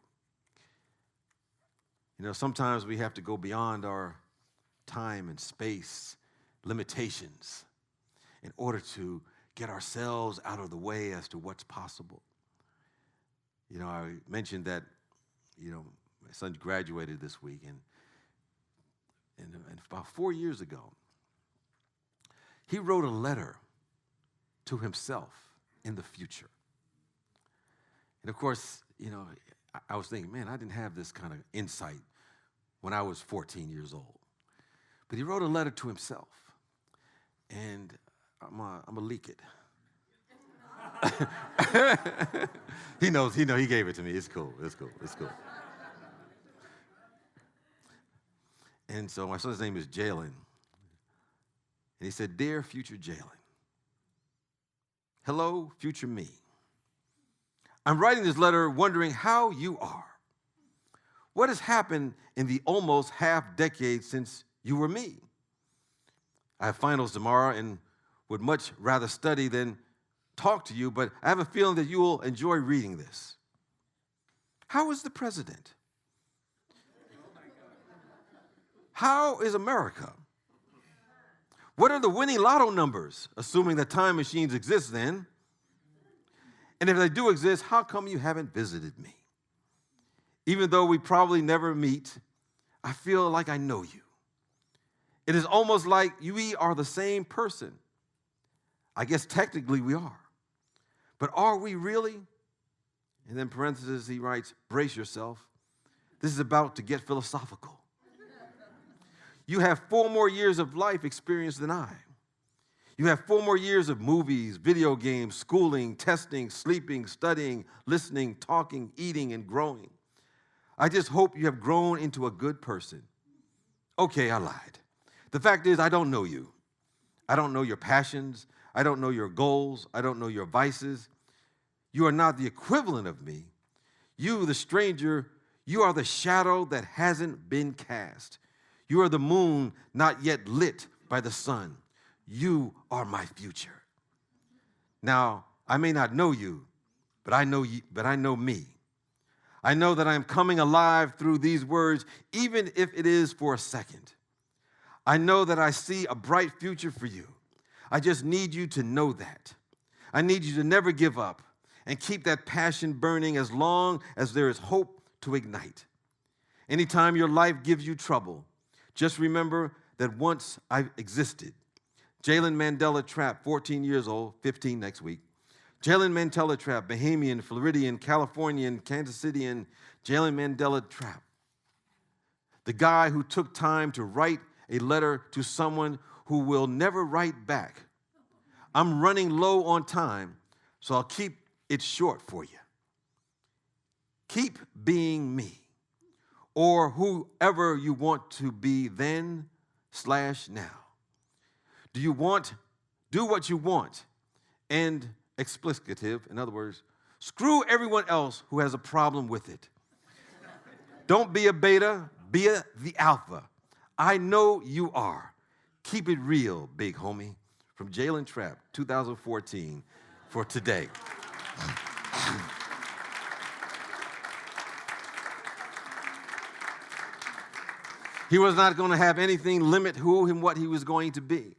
Sometimes we have to go beyond our time and space limitations in order to get ourselves out of the way as to what's possible. I mentioned that, my son graduated this week, and about 4 years ago, he wrote a letter to himself in the future. And of course, I was thinking, man, I didn't have this kind of insight when I was 14 years old. But he wrote a letter to himself, and I'm gonna leak it. He knows, he gave it to me. It's cool. And so my son's name is Jalen. And he said, Dear future Jalen, hello, future me. I'm writing this letter wondering how you are. What has happened in the almost half decade since you were me? I have finals tomorrow and would much rather study than talk to you, but I have a feeling that you will enjoy reading this. How is the president? How is America? What are the winning lotto numbers, assuming that time machines exist then? And if they do exist, how come you haven't visited me? Even though we probably never meet, I feel like I know you. It is almost like we are the same person. I guess technically we are. But are we really? And then parentheses, he writes, brace yourself. This is about to get philosophical. You have 4 more years of life experience than I. You have 4 more years of movies, video games, schooling, testing, sleeping, studying, listening, talking, eating, and growing. I just hope you have grown into a good person. Okay, I lied. The fact is, I don't know you. I don't know your passions. I don't know your goals. I don't know your vices. You are not the equivalent of me. You, the stranger, you are the shadow that hasn't been cast. You are the moon not yet lit by the sun. You are my future. Now, I may not know you, but I know me. I know that I am coming alive through these words, even if it is for a second. I know that I see a bright future for you. I just need you to know that. I need you to never give up and keep that passion burning as long as there is hope to ignite. Anytime your life gives you trouble, just remember that once I existed. Jalen Mandela Trapp, 14 years old, 15 next week. Jalen Mandela Trapp, Bahamian, Floridian, Californian, Kansas Cityan, Jalen Mandela Trapp. The guy who took time to write a letter to someone who will never write back. I'm running low on time, so I'll keep it short for you. Keep being me, or whoever you want to be then/now. Do what you want, and explicative, in other words, screw everyone else who has a problem with it. Don't be a beta, be the alpha. I know you are. Keep it real, big homie. From Jalen Trapp, 2014, for today. He was not going to have anything limit who and what he was going to be.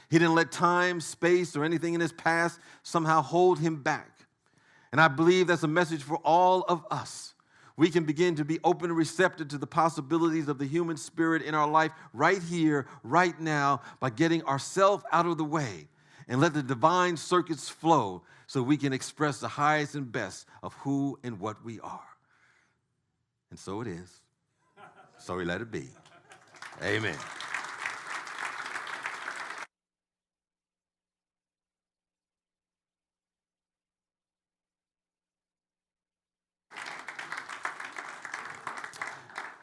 He didn't let time, space, or anything in his past somehow hold him back. And I believe that's a message for all of us. We can begin to be open and receptive to the possibilities of the human spirit in our life right here, right now, by getting ourselves out of the way and let the divine circuits flow so we can express the highest and best of who and what we are. And so it is. So we let it be. Amen.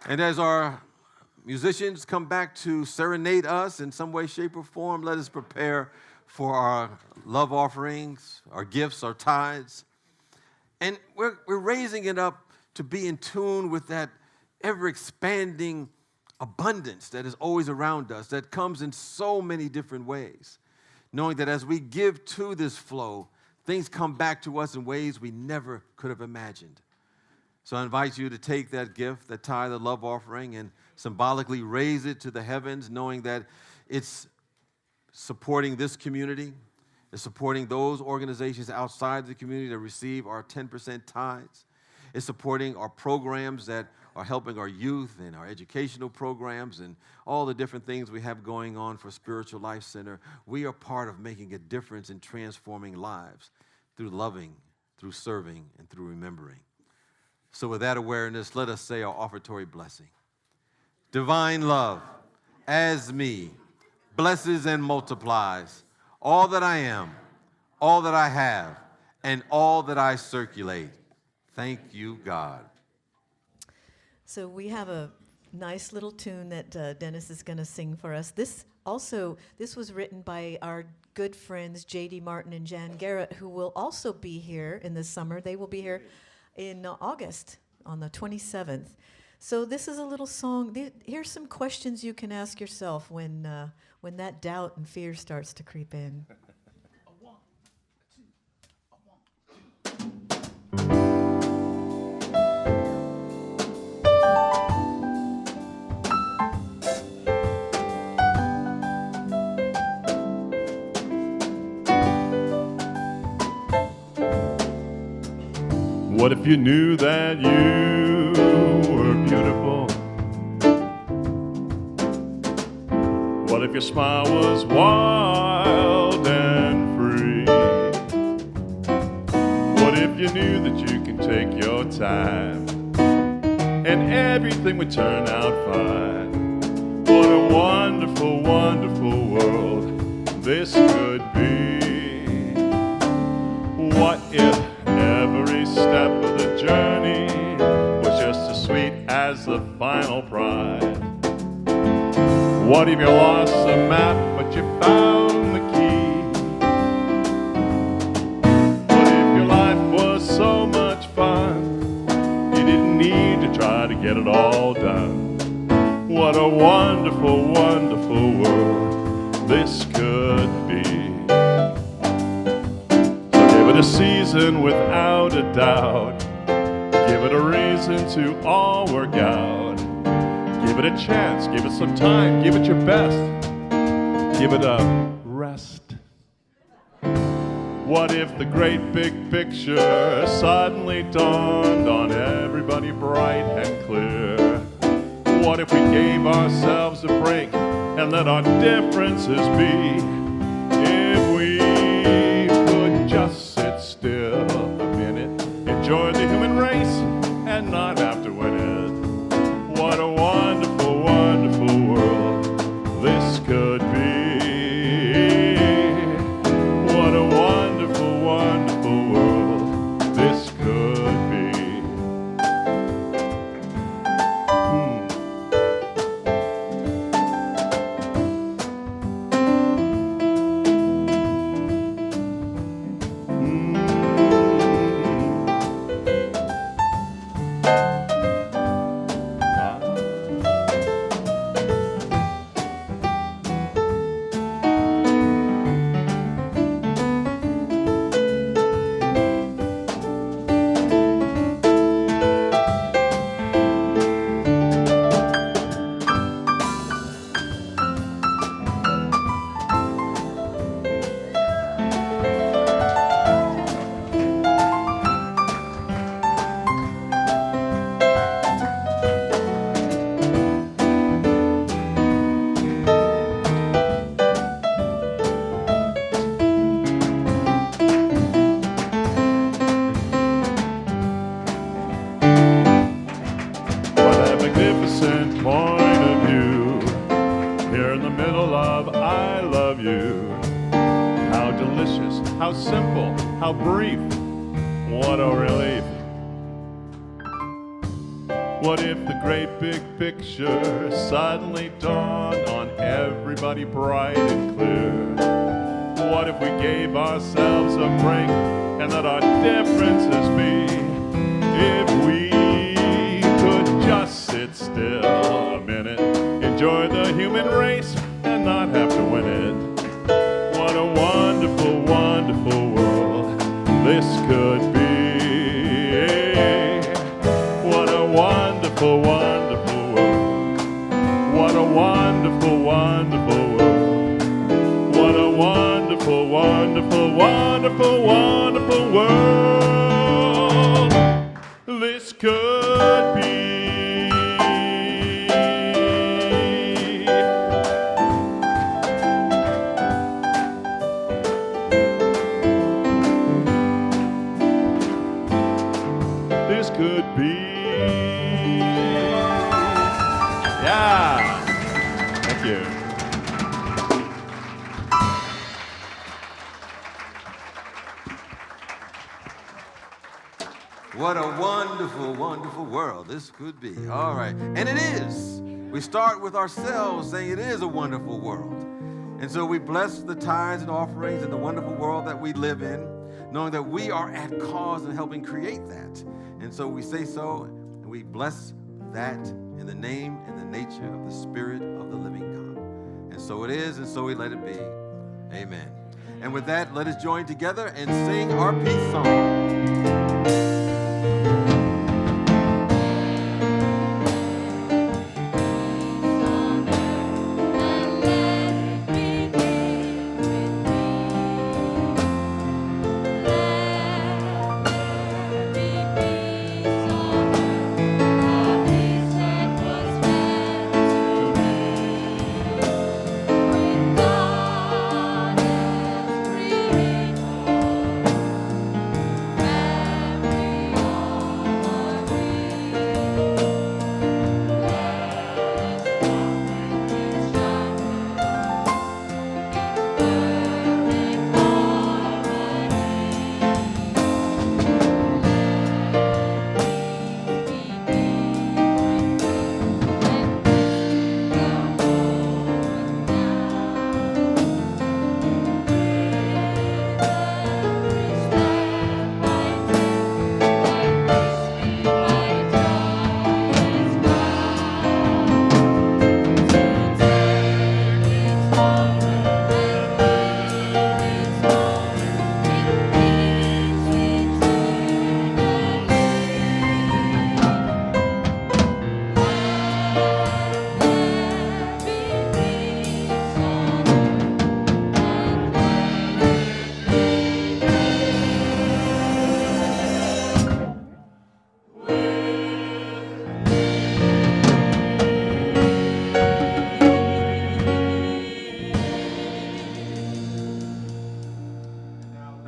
And as our musicians come back to serenade us in some way, shape, or form, let us prepare for our love offerings, our gifts, our tithes. And we're raising it up to be in tune with that ever-expanding abundance that is always around us, that comes in so many different ways. Knowing that as we give to this flow, things come back to us in ways we never could have imagined. So I invite you to take that gift, that tithe, the love offering, and symbolically raise it to the heavens, knowing that it's supporting this community, it's supporting those organizations outside the community that receive our 10% tithes. It's supporting our programs that are helping our youth and our educational programs and all the different things we have going on for Spiritual Life Center. We are part of making a difference in transforming lives through loving, through serving, and through remembering. So with that awareness, let us say our offertory blessing. Divine love, as me, blesses and multiplies all that I am, all that I have, and all that I circulate. Thank you, God. So we have a nice little tune that Dennis is going to sing for us. This was written by our good friends J.D. Martin and Jan Garrett, who will also be here in the summer. They will be here in August on the 27th. So this is a little song. Here's some questions you can ask yourself when that doubt and fear starts to creep in. What if you knew that you were beautiful? What if your smile was wild and free? What if you knew that you can take your time and everything would turn out fine? What a wonderful, wonderful world this could be. What if every step of the journey was just as sweet as the final prize? What if you lost the map but you found the key? What if your life was so much fun you didn't need to try to get it all done? What a wonderful, wonderful world this could be. A season without a doubt. Give it a reason to all work out. Give it a chance, give it some time, give it your best. Give it a rest. What if the great big picture suddenly dawned on everybody bright and clear? What if we gave ourselves a break and let our differences be? If we could just sit still a minute, enjoy the human race and not have to win it. What a wonderful, wonderful world this could be. What a wonderful, wonderful world this could be. Magnificent point of view, here in the middle of I love you. How delicious, how simple, how brief, what a relief. What if the great big picture suddenly dawned on everybody bright and clear? What if we gave ourselves a break and let our differences be? If we just sit still a minute, enjoy the human race and not have to win it. What a wonderful, wonderful world this could be. What a wonderful, wonderful world. What a wonderful, wonderful world. What a wonderful, wonderful, wonderful, wonderful world this could be. This could be. Yeah. Thank you. What a wonderful, wonderful world this could be. All right. And it is. We start with ourselves saying it is a wonderful world. And so we bless the tithes and offerings in the wonderful world that we live in, knowing that we are at cause in helping create that. And so we say so, and we bless that in the name and the nature of the Spirit of the living God. And so it is, and so we let it be. Amen. And with that, let us join together and sing our peace song.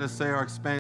Say our expansion